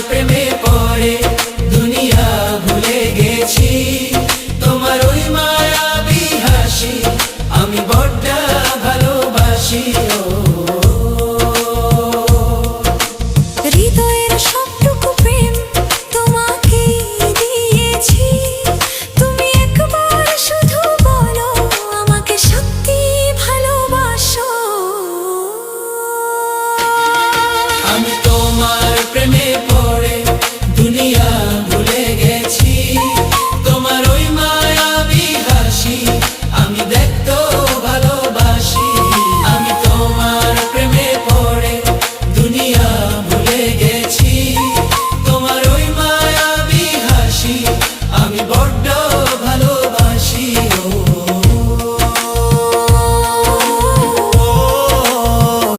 প্রেমে পড়ে দুনিয়া ভুলে গেছি, তোমার ওই মায়াবী হাসি আমি বড্ড ভালোবাসি। হৃদয়ের সবটুকু প্রেম তোমাকে দিয়েছি, তুমি একবার শুধু বলো আমাকে সত্যি ভালোবাসো। আমি তোমার প্রেমে